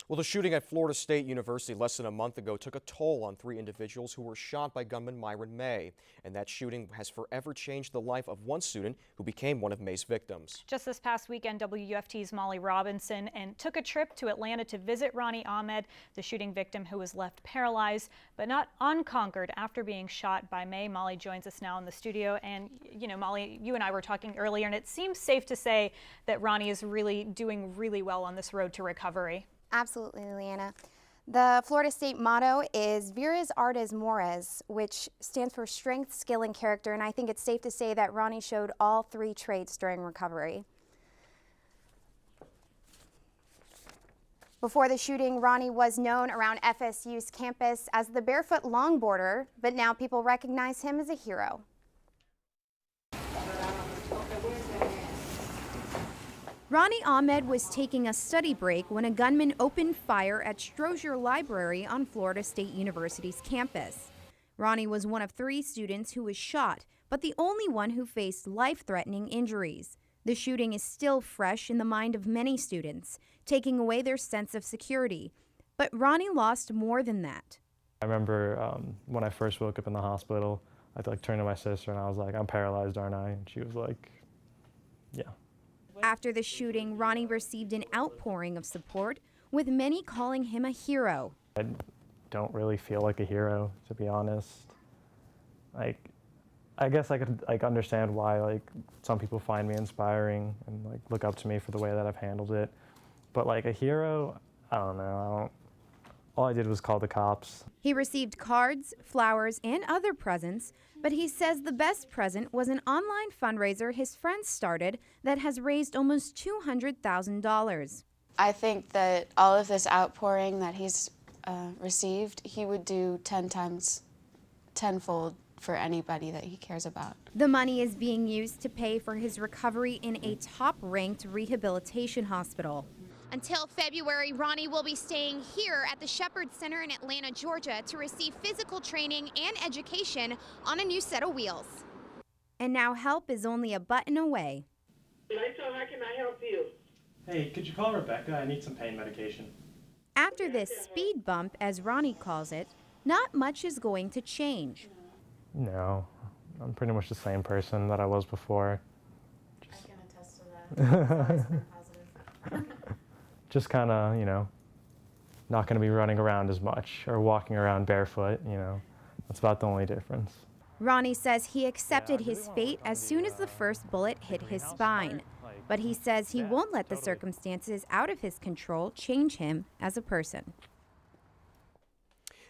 Well, the shooting at Florida State University less than a month ago took a toll on 3 individuals who were shot by gunman Myron May. And that shooting has forever changed the life of one student who became one of May's victims. Just this past weekend, WUFT's Molly Robinson took a trip to Atlanta to visit Ronny Ahmed, the shooting victim who was left paralyzed but not unconquered after being shot by May. Molly joins us now in the studio. And, you know, Molly, you and I were talking earlier, and it seems safe to say that Ronny is really doing really well on this road to recovery. Absolutely, Leanna. The Florida State motto is Vires Artes Mores, which stands for strength, skill, and character, and I think it's safe to say that Ronny showed all 3 traits during recovery. Before the shooting, Ronny was known around FSU's campus as the barefoot longboarder, but now people recognize him as a hero. Ronny Ahmed was taking a study break when a gunman opened fire at Strozier Library on Florida State University's campus. Ronny was one of 3 students who was shot, but the only one who faced life-threatening injuries. The shooting is still fresh in the mind of many students, taking away their sense of security. But Ronny lost more than that. I remember when I first woke up in the hospital, I turned to my sister and I was like, "I'm paralyzed, aren't I?" And she was like, "Yeah." After the shooting, Ronny received an outpouring of support, with many calling him a hero. I don't really feel like a hero, to be honest. I guess I could understand why some people find me inspiring and look up to me for the way that I've handled it. But a hero, I don't know. All I did was call the cops. He received cards, flowers, and other presents, but he says the best present was an online fundraiser his friends started that has raised almost $200,000. I think that all of this outpouring that he's received, he would do 10-fold for anybody that he cares about. The money is being used to pay for his recovery in a top-ranked rehabilitation hospital. Until February, Ronny will be staying here at the Shepherd Center in Atlanta, Georgia to receive physical training and education on a new set of wheels. And now help is only a button away. Rachel, how can I help you? Hey, could you call Rebecca? I need some pain medication. After this speed bump, as Ronny calls it, not much is going to change. No, I'm pretty much the same person that I was before. I can attest to that. It's always been positive. Just kind of, not going to be running around as much or walking around barefoot, That's about the only difference. Ronny says he accepted his fate as soon as the first bullet hit his spine. But he says he won't let the circumstances out of his control change him as a person.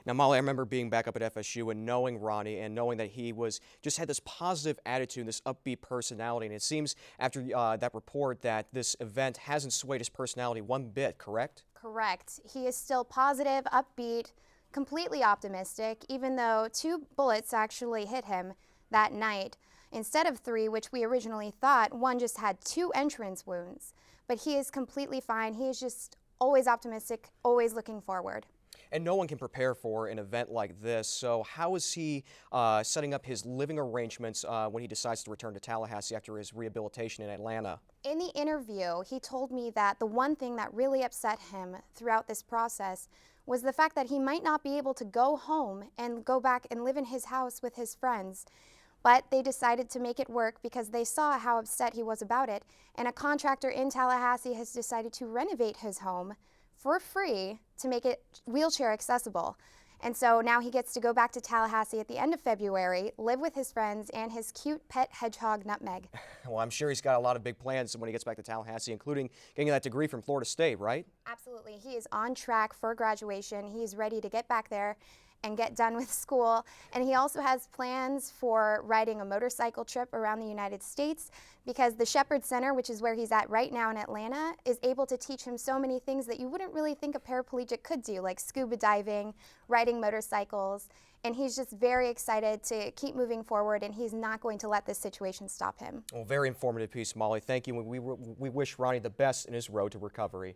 Now, Molly, I remember being back up at FSU and knowing Ronny and knowing that he just had this positive attitude, this upbeat personality. And it seems after that report that this event hasn't swayed his personality one bit, correct? Correct. He is still positive, upbeat, completely optimistic, even though 2 bullets actually hit him that night. Instead of 3, which we originally thought, one just had 2 entrance wounds. But he is completely fine. He is just always optimistic, always looking forward. And no one can prepare for an event like this. So how is he setting up his living arrangements when he decides to return to Tallahassee after his rehabilitation in Atlanta? In the interview, he told me that the one thing that really upset him throughout this process was the fact that he might not be able to go home and go back and live in his house with his friends. But they decided to make it work because they saw how upset he was about it. And a contractor in Tallahassee has decided to renovate his home for free to make it wheelchair accessible. And so now he gets to go back to Tallahassee at the end of February, live with his friends and his cute pet hedgehog, Nutmeg. Well, I'm sure he's got a lot of big plans when he gets back to Tallahassee, including getting that degree from Florida State, right? Absolutely. He is on track for graduation. He's ready to get back there and get done with school. And he also has plans for riding a motorcycle trip around the United States because the Shepherd Center, which is where he's at right now in Atlanta, is able to teach him so many things that you wouldn't really think a paraplegic could do, like scuba diving, riding motorcycles. And he's just very excited to keep moving forward, and he's not going to let this situation stop him. Well, very informative piece, Molly. Thank you. We wish Ronny the best in his road to recovery.